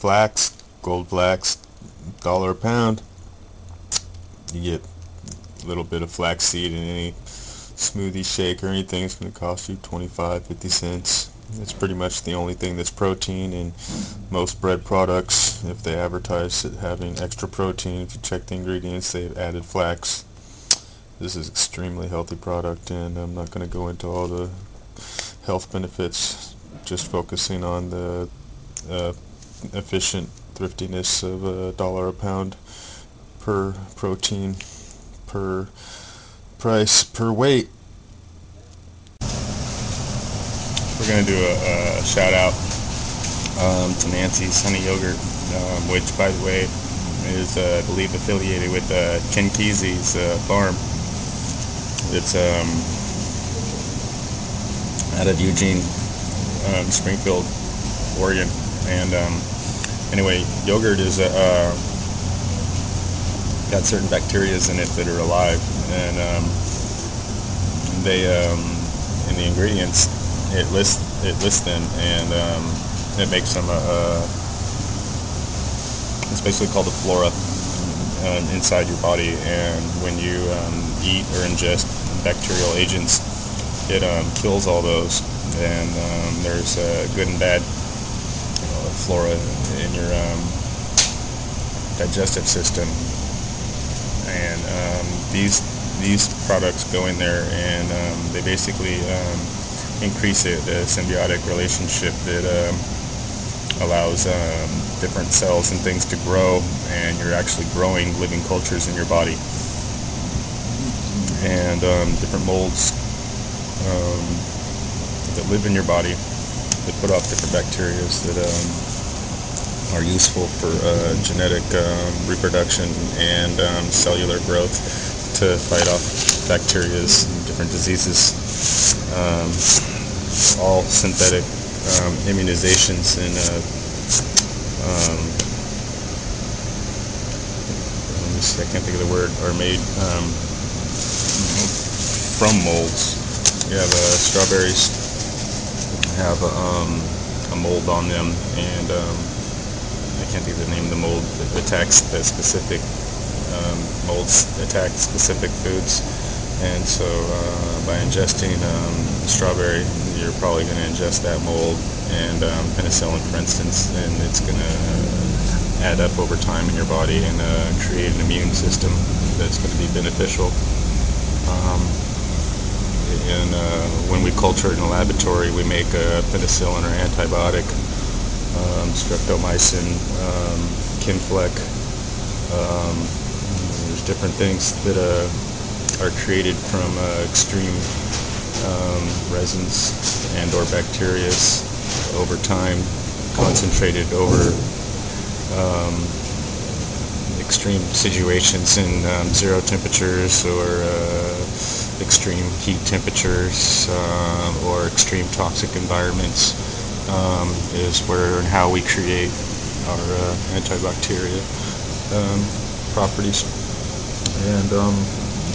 flax, gold flax, $1 a pound. You get a little bit of flaxseed in any smoothie shake or anything. It's going to cost you 25-50 cents. It's pretty much the only thing that's protein in most bread products. If they advertise it having extra protein, if you check the ingredients, they've added flax. This is extremely healthy product, and I'm not going to go into all the health benefits, just focusing on the efficient thriftiness of $1 a pound per protein, per price, per weight. We're going to do a shout out to Nancy's Honey Yogurt, which, by the way, is, I believe, affiliated with Ken Kesey's farm. It's out of Eugene, Springfield, Oregon. And anyway, yogurt is got certain bacteria in it that are alive, and they in the ingredients it lists them, and it makes them it's basically called the flora inside your body, and when you eat or ingest bacterial agents, it kills all those, and there's good and bad flora in your digestive system, and these products go in there, and they basically increase the symbiotic relationship that allows different cells and things to grow, and you're actually growing living cultures in your body, and different molds that live in your body that put off different bacteria that are useful for genetic reproduction and cellular growth to fight off bacteria and different diseases. All synthetic immunizations and I can't think of the word, are made from molds. You have strawberries have a mold on them, and I can't think of the name of the mold that attacks the specific molds attack specific foods, and so by ingesting strawberry, you're probably going to ingest that mold, and penicillin, for instance, and it's going to add up over time in your body and create an immune system that's going to be beneficial. And when we culture it in a laboratory, we make a penicillin or antibiotic, streptomycin, Kinfleck. There's different things that are created from extreme resins and or bacteria over time, concentrated over extreme situations in zero temperatures or extreme heat temperatures or extreme toxic environments is where and how we create our antibacteria properties. And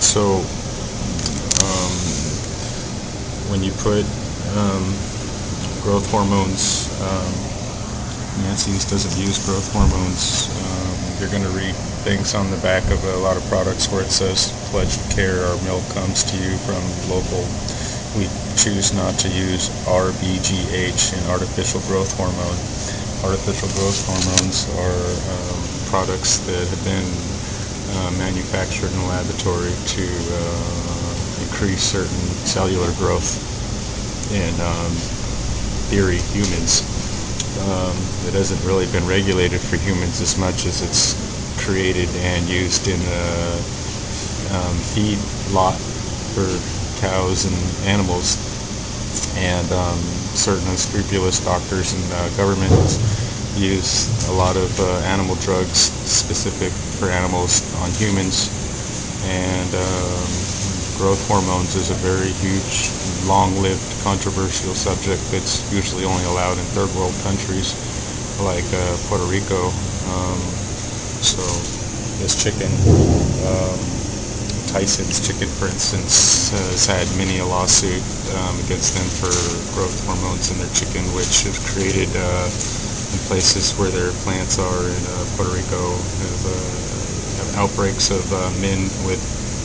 so when you put growth hormones, Nancy's doesn't use growth hormones. You're going to read things on the back of a lot of products where it says pledged care, our milk comes to you from local. We choose not to use RBGH, an artificial growth hormone. Artificial growth hormones are products that have been manufactured in a laboratory to increase certain cellular growth in theory humans. It hasn't really been regulated for humans as much as it's created and used in feed lot for cows and animals, and certain unscrupulous doctors and governments use a lot of animal drugs specific for animals on humans, and growth hormones is a very huge, long-lived, controversial subject that's usually only allowed in third world countries like Puerto Rico. So this chicken, Tyson's chicken, for instance, has had many a lawsuit against them for growth hormones in their chicken, which have created in places where their plants are in Puerto Rico have outbreaks of men with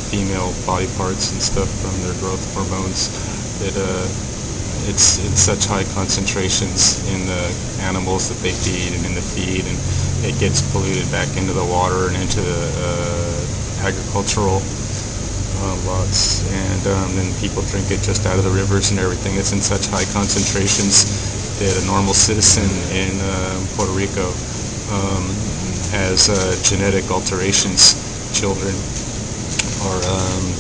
female body parts and stuff from their growth hormones. It's in such high concentrations in the animals that they feed and in the feed, and it gets polluted back into the water and into the agricultural lots, and then people drink it just out of the rivers and everything. It's in such high concentrations that a normal citizen in Puerto Rico has genetic alterations. Children are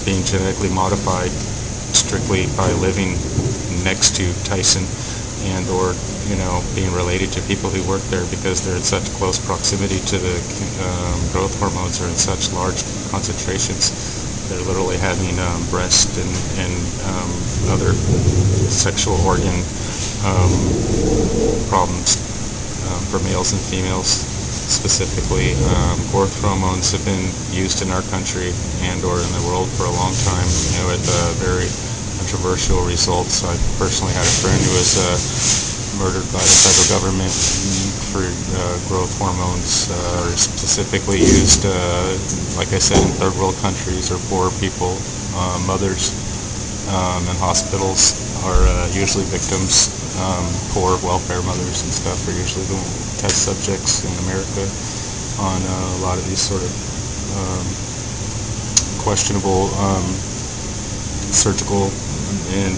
being genetically modified strictly by living next to Tyson and or being related to people who work there, because they're in such close proximity to the growth hormones, are in such large concentrations. They're literally having breast and other sexual organ problems for males and females. Specifically, growth hormones have been used in our country and or in the world for a long time, with very controversial results. I personally had a friend who was murdered by the federal government for growth hormones, specifically used, like I said, in third world countries or poor people. Mothers in hospitals are usually victims. Poor welfare mothers and stuff are usually the test subjects in America on a lot of these sort of questionable surgical and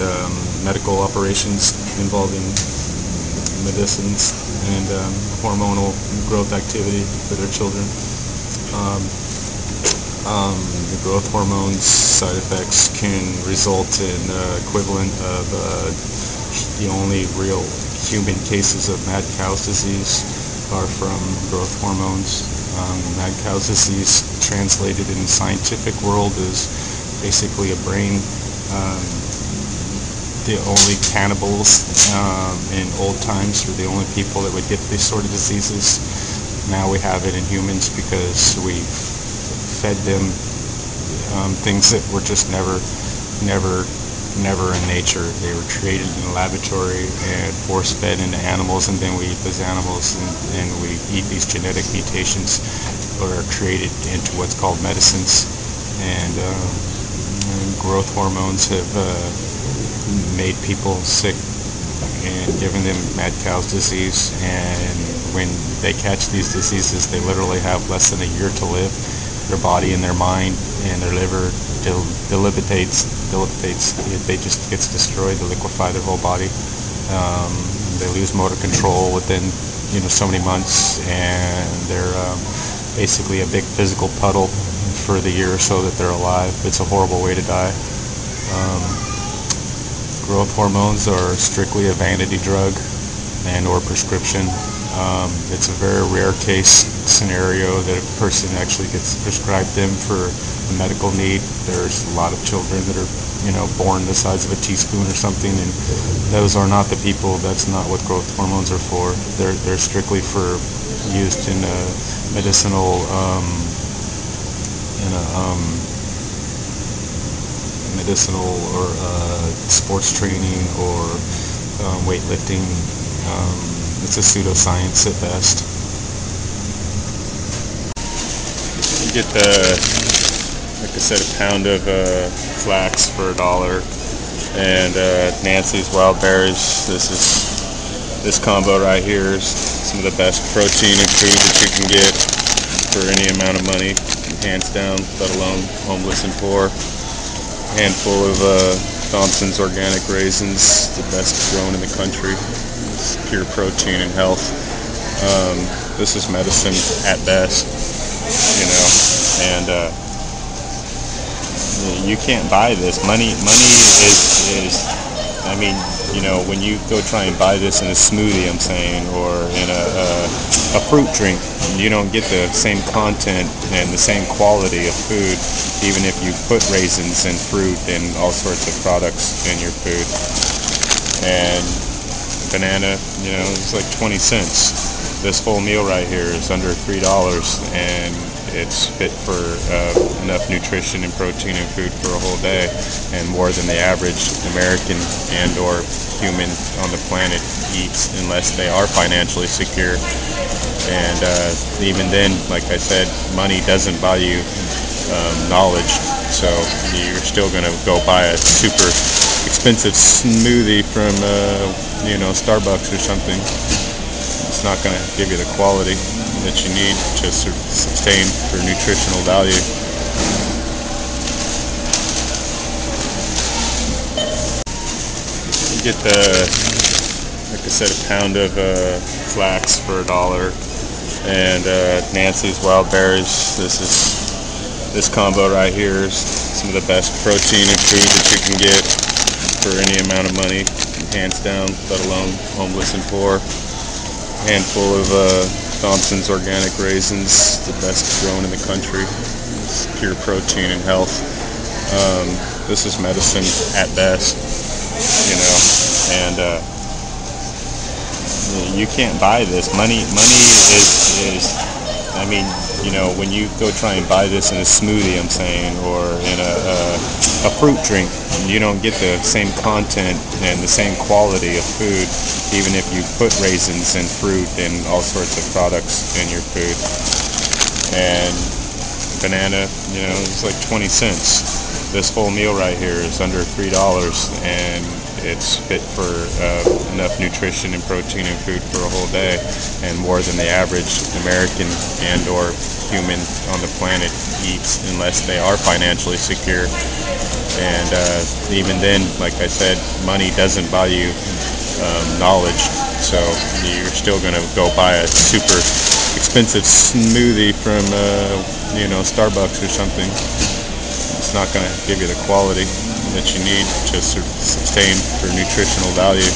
medical operations involving medicines and hormonal growth activity for their children. The growth hormones side effects can result in equivalent of the only real human cases of mad cow's disease are from growth hormones. Mad cow's disease, translated in the scientific world, is basically a brain. The only cannibals in old times were the only people that would get these sort of diseases. Now we have it in humans because we fed them things that were just never in nature. They were created in a laboratory and force-fed into animals, and then we eat those animals, and we eat these genetic mutations that are created into what's called medicines. And growth hormones have made people sick and given them mad cow's disease, and when they catch these diseases, they literally have less than a year to live. Their body and their mind and their liver dilapidates. They just gets destroyed. They liquefy their whole body. They lose motor control within so many months, and they're basically a big physical puddle for the year or so that they're alive. It's a horrible way to die. Growth hormones are strictly a vanity drug and or prescription. It's a very rare case scenario that a person actually gets prescribed them for a medical need. There's a lot of children that are born the size of a teaspoon or something, and those are not the people. That's not what growth hormones are for. They're strictly for used in medicinal medicinal or sports training or weightlifting. It's a pseudoscience at best. You get like I said, a pound of flax for $1, and Nancy's wild berries. This combo right here is some of the best protein and food that you can get for any amount of money, hands down, let alone homeless and poor. Handful of Thompson's organic raisins, the best grown in the country. It's pure protein and health. This is medicine at best, and you can't buy this. Money is I mean, when you go try and buy this in a smoothie, I'm saying, or in a fruit drink, you don't get the same content and the same quality of food, even if you put raisins and fruit and all sorts of products in your food. And banana, it's like 20 cents. This whole meal right here is under $3, and it's fit for enough nutrition and protein and food for a whole day, and more than the average American and or human on the planet eats, unless they are financially secure. And even then, like I said, money doesn't buy you knowledge, so you're still going to go buy a super expensive smoothie from Starbucks or something. It's not going to give you the quality that you need to sustain for nutritional value. You get like I said, a pound of flax for $1, and Nancy's wild berries. This combo right here is some of the best protein and food that you can get for any amount of money, hands down, let alone homeless and poor. Handful of Thompson's organic raisins, the best grown in the country. It's pure protein and health. This is medicine at best, and you can't buy this. Money is when you go try and buy this in a smoothie, I'm saying, or in a fruit drink, you don't get the same content and the same quality of food, even if you put raisins and fruit and all sorts of products in your food. And banana, it's like 20 cents. This whole meal right here is under $3, and it's fit for enough nutrition and protein and food for a whole day, and more than the average American and or human on the planet eats, unless they are financially secure. And even then, like I said, money doesn't buy you knowledge, so you're still going to go buy a super expensive smoothie from Starbucks or something. It's not going to give you the quality that you need to sustain for nutritional value.